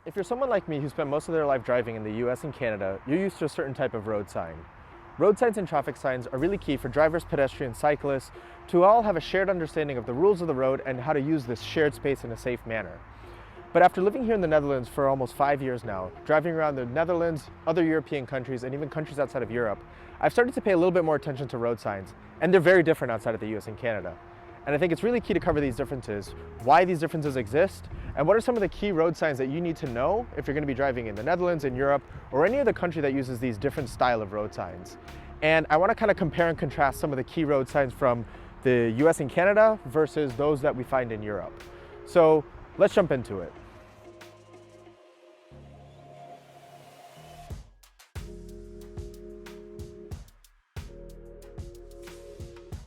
If you're someone like me who spent most of their life driving in the US and Canada, you're used to a certain type of road sign. Road signs and traffic signs are really key for drivers, pedestrians, cyclists to all have a shared understanding of the rules of the road and how to use this shared space in a safe manner. But after living here in the Netherlands for almost 5 years now, driving around the Netherlands, other European countries, and even countries outside of Europe, I've started to pay a little bit more attention to road signs, and they're very different outside of the US and Canada. And I think it's really key to cover these differences, why these differences exist, and what are some of the key road signs that you need to know if you're going to be driving in the Netherlands, in Europe, or any other country that uses these different style of road signs. And I want to kind of compare and contrast some of the key road signs from the US and Canada versus those that we find in Europe. So let's jump into it.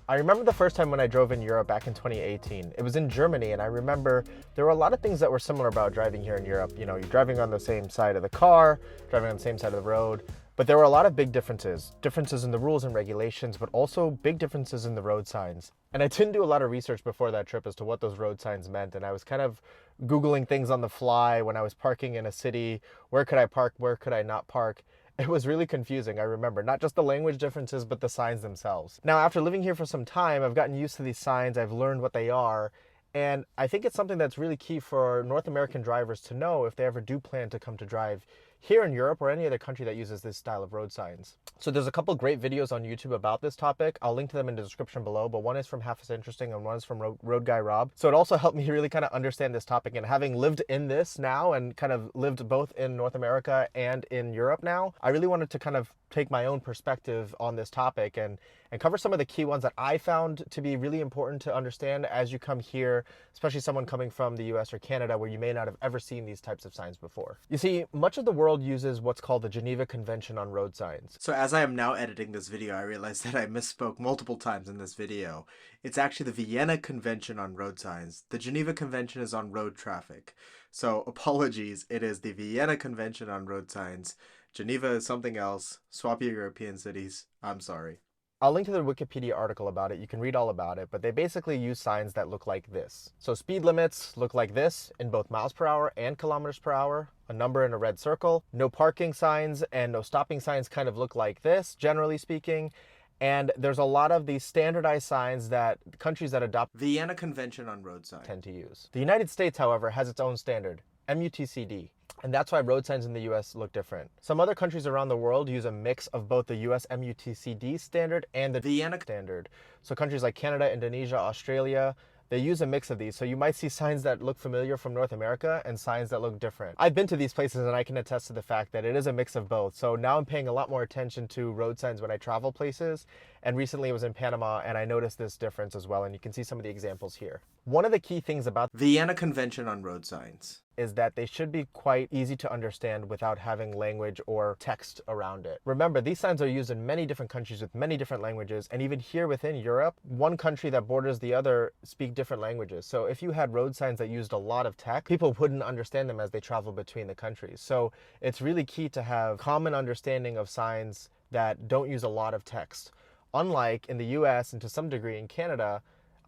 I remember the first time when I drove in Europe back in 2018. It was in Germany, and I remember there were a lot of things that were similar about driving here in Europe. You know, you're driving on the same side of the car, driving on the same side of the road, but there were a lot of big differences. Differences in the rules and regulations, but also big differences in the road signs. And I didn't do a lot of research before that trip as to what those road signs meant, and I was kind of Googling things on the fly when I was parking in a city. Where could I park? Where could I not park? It was really confusing, I remember. Not just the language differences, but the signs themselves. Now, after living here for some time, I've gotten used to these signs, I've learned what they are, and I think it's something that's really key for North American drivers to know if they ever do plan to come to drive here in Europe or any other country that uses this style of road signs. So there's a couple great videos on YouTube about this topic. I'll link to them in the description below, but one is from Half as Interesting and one is from Road Guy Rob. So it also helped me really kind of understand this topic, and having lived in this now and kind of lived both in North America and in Europe now, I really wanted to kind of take my own perspective on this topic and cover some of the key ones that I found to be really important to understand as you come here, especially someone coming from the US or Canada where you may not have ever seen these types of signs before. You see, much of the world uses what's called the Geneva Convention on road signs. So as I am now editing this video, I realized that I misspoke multiple times in this video. It's actually the Vienna Convention on road signs. The Geneva Convention is on road traffic. So apologies, it is the Vienna Convention on road signs. Geneva is something else. Swap your European cities. I'm sorry. I'll link to the Wikipedia article about it. You can read all about it, but they basically use signs that look like this. So speed limits look like this in both miles per hour and kilometers per hour, a number in a red circle. No parking signs and no stopping signs kind of look like this, generally speaking. And there's a lot of these standardized signs that countries that adopt Vienna Convention on road signs tend to use. The United States, however, has its own standard, MUTCD. And that's why road signs in the US look different. Some other countries around the world use a mix of both the US MUTCD standard and the Vienna standard. So countries like Canada, Indonesia, Australia, they use a mix of these. So you might see signs that look familiar from North America and signs that look different. I've been to these places and I can attest to the fact that it is a mix of both. So now I'm paying a lot more attention to road signs when I travel places. And recently I was in Panama and I noticed this difference as well. And you can see some of the examples here. One of the key things about Vienna Convention on road signs is that they should be quite easy to understand without having language or text around it. Remember, these signs are used in many different countries with many different languages, and even here within Europe, one country that borders the other speak different languages. So if you had road signs that used a lot of text, people wouldn't understand them as they travel between the countries. So it's really key to have common understanding of signs that don't use a lot of text. Unlike in the US and to some degree in Canada,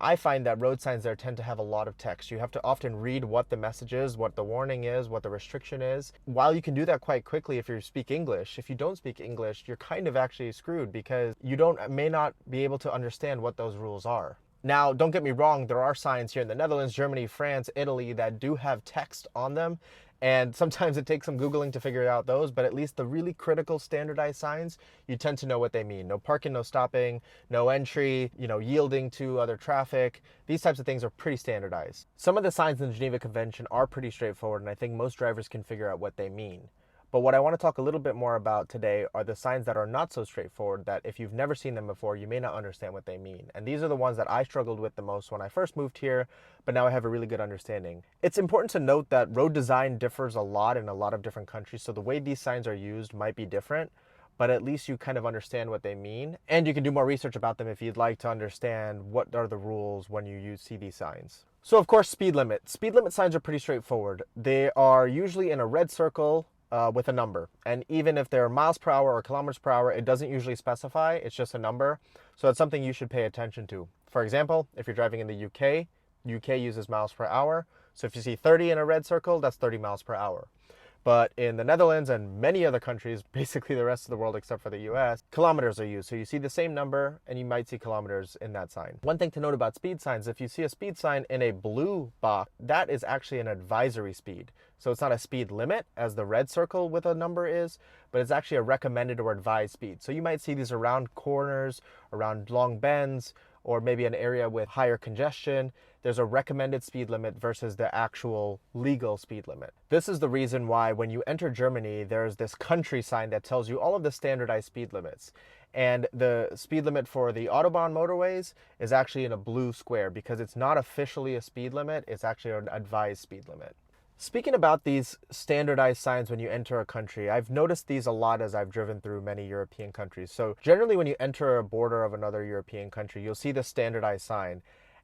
I find that road signs there tend to have a lot of text. You have to often read what the message is, what the warning is, what the restriction is. While you can do that quite quickly if you speak English, if you don't speak English, you're kind of actually screwed because you may not be able to understand what those rules are. Now, don't get me wrong, there are signs here in the Netherlands, Germany, France, Italy that do have text on them. And sometimes it takes some Googling to figure out those, but at least the really critical standardized signs, you tend to know what they mean. No parking, no stopping, no entry, yielding to other traffic. These types of things are pretty standardized. Some of the signs in the Geneva Convention are pretty straightforward, and I think most drivers can figure out what they mean. But what I want to talk a little bit more about today are the signs that are not so straightforward, that if you've never seen them before, you may not understand what they mean. And these are the ones that I struggled with the most when I first moved here, but now I have a really good understanding. It's important to note that road design differs a lot in a lot of different countries, so the way these signs are used might be different, but at least you kind of understand what they mean. And you can do more research about them if you'd like to understand what are the rules when you see these signs. So of course, speed limit. Speed limit signs are pretty straightforward. They are usually in a red circle, with a number, and even if they're miles per hour or kilometers per hour, it doesn't usually specify, it's just a number. So it's something you should pay attention to. For example, if you're driving in the UK uses miles per hour, So if you see 30 in a red circle, that's 30 miles per hour. But in the Netherlands and many other countries, basically the rest of the world except for the US, kilometers are used. So you see the same number and you might see kilometers in that sign. One thing to note about speed signs, if you see a speed sign in a blue box, that is actually an advisory speed. So it's not a speed limit as the red circle with a number is, but it's actually a recommended or advised speed. So you might see these around corners, around long bends, or maybe an area with higher congestion. There's a recommended speed limit versus the actual legal speed limit. This is the reason why when you enter Germany, there's this country sign that tells you all of the standardized speed limits. And the speed limit for the Autobahn motorways is actually in a blue square because it's not officially a speed limit, it's actually an advised speed limit. Speaking about these standardized signs when you enter a country, I've noticed these a lot as I've driven through many European countries. So generally when you enter a border of another European country, you'll see the standardized sign.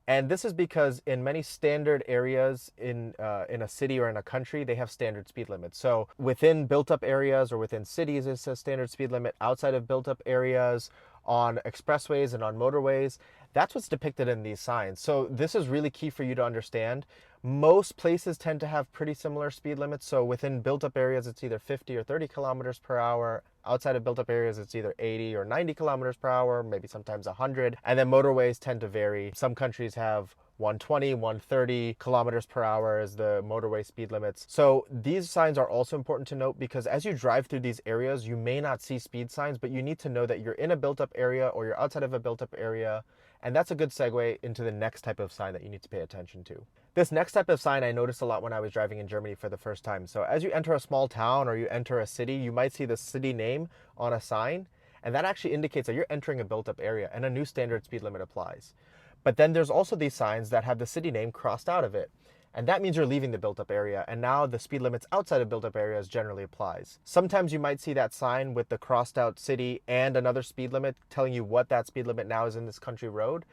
And this is because in many standard areas in a city or in a country, they have standard speed limits. So within built-up areas or within cities, it's a standard speed limit. Outside of built-up areas, on expressways and on motorways, that's what's depicted in these signs. So this is really key for you to understand. Most places tend to have pretty similar speed limits. So within built-up areas, it's either 50 or 30 kilometers per hour. Outside of built-up areas, it's either 80 or 90 kilometers per hour, maybe sometimes 100. And then motorways tend to vary. Some countries have 120, 130 kilometers per hour as the motorway speed limits. So these signs are also important to note because as you drive through these areas, you may not see speed signs, but you need to know that you're in a built-up area or you're outside of a built-up area. And that's a good segue into the next type of sign that you need to pay attention to. This next type of sign I noticed a lot when I was driving in Germany for the first time. So as you enter a small town or you enter a city, you might see the city name on a sign. And that actually indicates that you're entering a built-up area and a new standard speed limit applies. But then there's also these signs that have the city name crossed out of it. And that means you're leaving the built-up area, and now the speed limits outside of built-up areas generally applies. Sometimes you might see that sign with the crossed-out city and another speed limit telling you what that speed limit now is in this country road,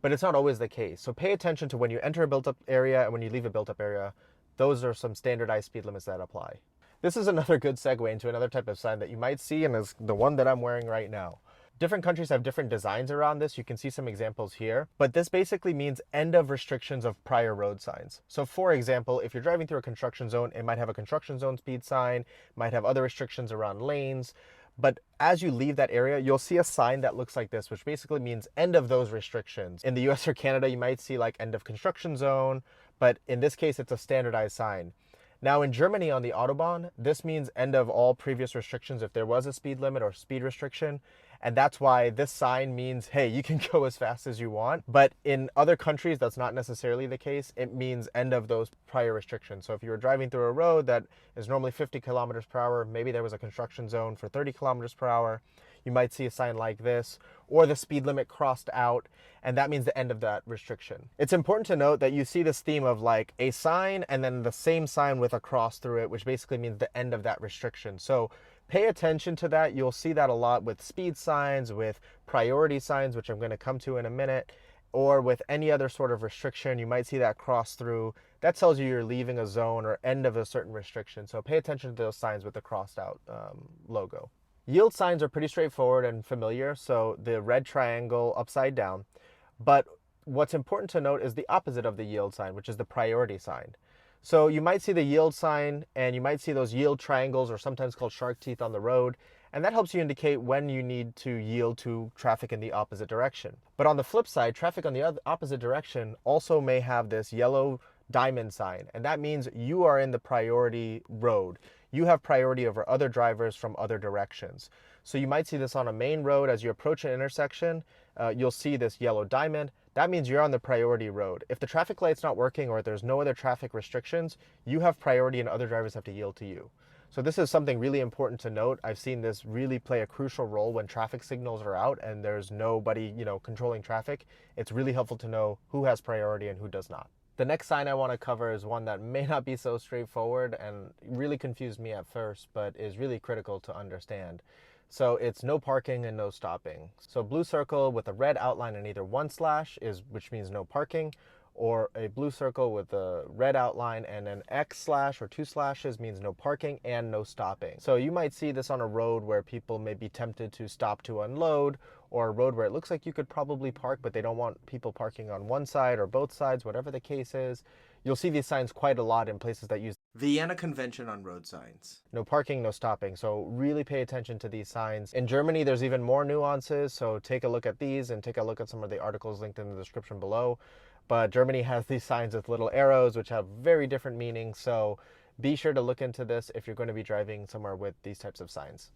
but it's not always the case. So pay attention to when you enter a built-up area and when you leave a built-up area. Those are some standardized speed limits that apply. This is another good segue into another type of sign that you might see, and is the one that I'm wearing right now. Different countries have different designs around this. You can see some examples here, but this basically means end of restrictions of prior road signs. So for example, if you're driving through a construction zone, it might have a construction zone speed sign, might have other restrictions around lanes, but as you leave that area, you'll see a sign that looks like this, which basically means end of those restrictions. In the US or Canada, you might see like end of construction zone, but in this case, it's a standardized sign. Now in Germany on the Autobahn, this means end of all previous restrictions if there was a speed limit or speed restriction. And that's why this sign means, hey, you can go as fast as you want. But in other countries, that's not necessarily the case. It means end of those prior restrictions. So if you were driving through a road that is normally 50 kilometers per hour, maybe there was a construction zone for 30 kilometers per hour, you might see a sign like this, or the speed limit crossed out, and that means the end of that restriction. It's important to note that you see this theme of like a sign and then the same sign with a cross through it, which basically means the end of that restriction. So pay attention to that. You'll see that a lot with speed signs, with priority signs, which I'm going to come to in a minute, or with any other sort of restriction. You might see that cross through. That tells you you're leaving a zone or end of a certain restriction. So pay attention to those signs with the crossed out logo. Yield signs are pretty straightforward and familiar. So the red triangle upside down. But what's important to note is the opposite of the yield sign, which is the priority sign. So you might see the yield sign and you might see those yield triangles, or sometimes called shark teeth, on the road. And that helps you indicate when you need to yield to traffic in the opposite direction. But on the flip side, traffic on the opposite direction also may have this yellow diamond sign. And that means you are in the priority road. You have priority over other drivers from other directions. So you might see this on a main road. As you approach an intersection, you'll see this yellow diamond. That means you're on the priority road. If the traffic light's not working or if there's no other traffic restrictions, you have priority and other drivers have to yield to you. So this is something really important to note. I've seen this really play a crucial role when traffic signals are out and there's nobody, controlling traffic. It's really helpful to know who has priority and who does not. The next sign I want to cover is one that may not be so straightforward and really confused me at first, but is really critical to understand. So it's no parking and no stopping. So blue circle with a red outline and either one slash which means no parking, or a blue circle with a red outline and an X slash or two slashes means no parking and no stopping. So you might see this on a road where people may be tempted to stop to unload, or a road where it looks like you could probably park, but they don't want people parking on one side or both sides, whatever the case is. You'll see these signs quite a lot in places that use Vienna Convention on Road Signs. no parking, no stopping. So really pay attention to these signs. In Germany, there's even more nuances. So take a look at these and take a look at some of the articles linked in the description below. But Germany has these signs with little arrows, which have very different meanings. So be sure to look into this if you're going to be driving somewhere with these types of signs.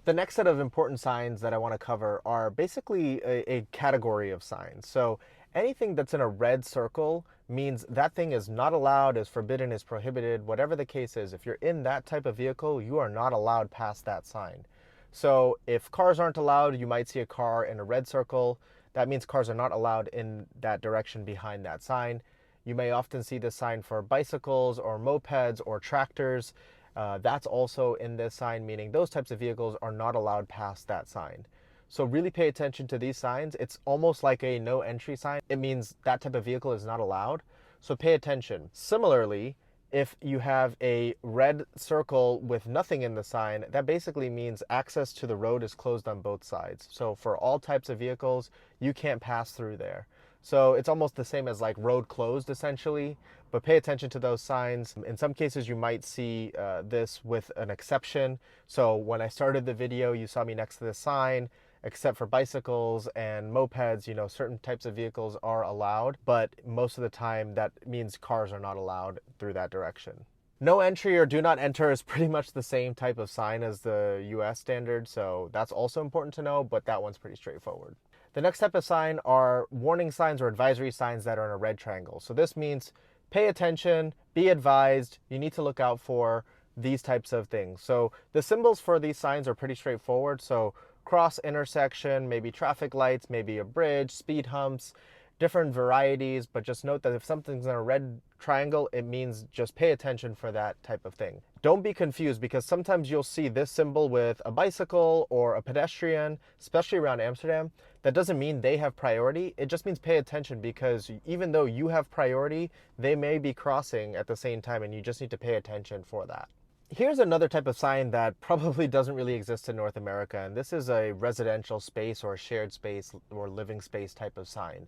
The next set of important signs that I want to cover are basically a category of signs. So anything that's in a red circle means that thing is not allowed, is forbidden, is prohibited, whatever the case is. If you're in that type of vehicle, you are not allowed past that sign. So if cars aren't allowed, you might see a car in a red circle. That means cars are not allowed in that direction behind that sign. You may often see this sign for bicycles or mopeds or tractors. That's also in this sign, meaning those types of vehicles are not allowed past that sign. So really pay attention to these signs. It's almost like a no entry sign. It means that type of vehicle is not allowed. So pay attention. Similarly, if you have a red circle with nothing in the sign, that basically means access to the road is closed on both sides. So for all types of vehicles, you can't pass through there. So it's almost the same as like road closed essentially, but pay attention to those signs. In some cases, you might see this with an exception. So when I started the video, you saw me next to this sign, except for bicycles and mopeds, you know, certain types of vehicles are allowed, but most of the time that means cars are not allowed through that direction. No entry or do not enter is pretty much the same type of sign as the US standard, so that's also important to know, but that one's pretty straightforward. The next type of sign are warning signs or advisory signs that are in a red triangle. So this means pay attention, be advised, you need to look out for these types of things. So the symbols for these signs are pretty straightforward. So cross intersection, maybe traffic lights, maybe a bridge, speed humps, different varieties, but just note that if something's in a red triangle, it means just pay attention for that type of thing. Don't be confused because sometimes you'll see this symbol with a bicycle or a pedestrian, especially around Amsterdam. That doesn't mean they have priority. It just means pay attention because even though you have priority, they may be crossing at the same time and you just need to pay attention for that. Here's another type of sign that probably doesn't really exist in North America, and this is a residential space or a shared space or living space type of sign.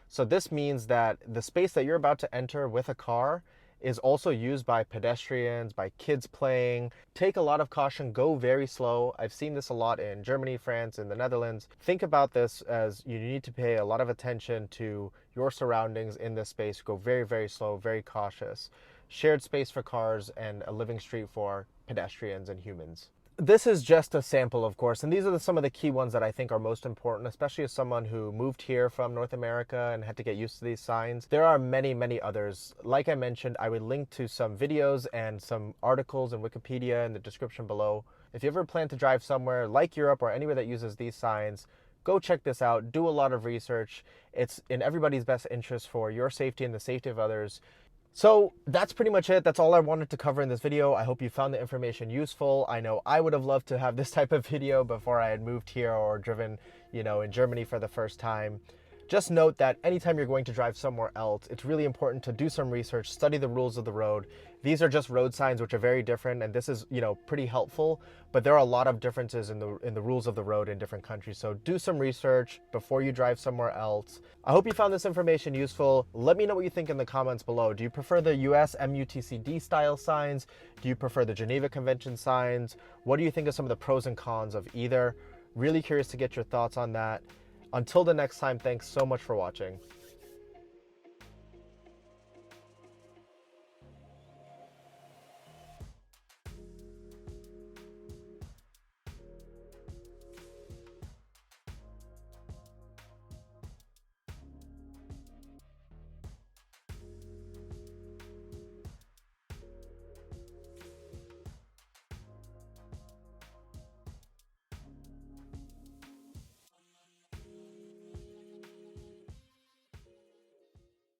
So this means that the space that you're about to enter with a car is also used by pedestrians, by kids playing. Take a lot of caution, go very slow. I've seen this a lot in Germany, France, and the Netherlands. Think about this as you need to pay a lot of attention to your surroundings in this space. Go very, very slow, very cautious. Shared space for cars and a living street for pedestrians and humans. This is just a sample, of course, and these are some of the key ones that I think are most important, especially as someone who moved here from North America and had to get used to these signs. There are many, many others. Like I mentioned, I would link to some videos and some articles in Wikipedia in the description below. If you ever plan to drive somewhere like Europe or anywhere that uses these signs, go check this out, do a lot of research. It's in everybody's best interest for your safety and the safety of others. So that's pretty much it. That's all I wanted to cover in this video. I hope you found the information useful. I know I would have loved to have this type of video before I had moved here or driven, in Germany for the first time. Just note that anytime you're going to drive somewhere else, it's really important to do some research, study the rules of the road. These are just road signs, which are very different, and this is, pretty helpful, but there are a lot of differences in the rules of the road in different countries. So do some research before you drive somewhere else. I hope you found this information useful. Let me know what you think in the comments below. Do you prefer the US MUTCD style signs? Do you prefer the Geneva Convention signs? What do you think of some of the pros and cons of either? Really curious to get your thoughts on that. Until the next time, thanks so much for watching.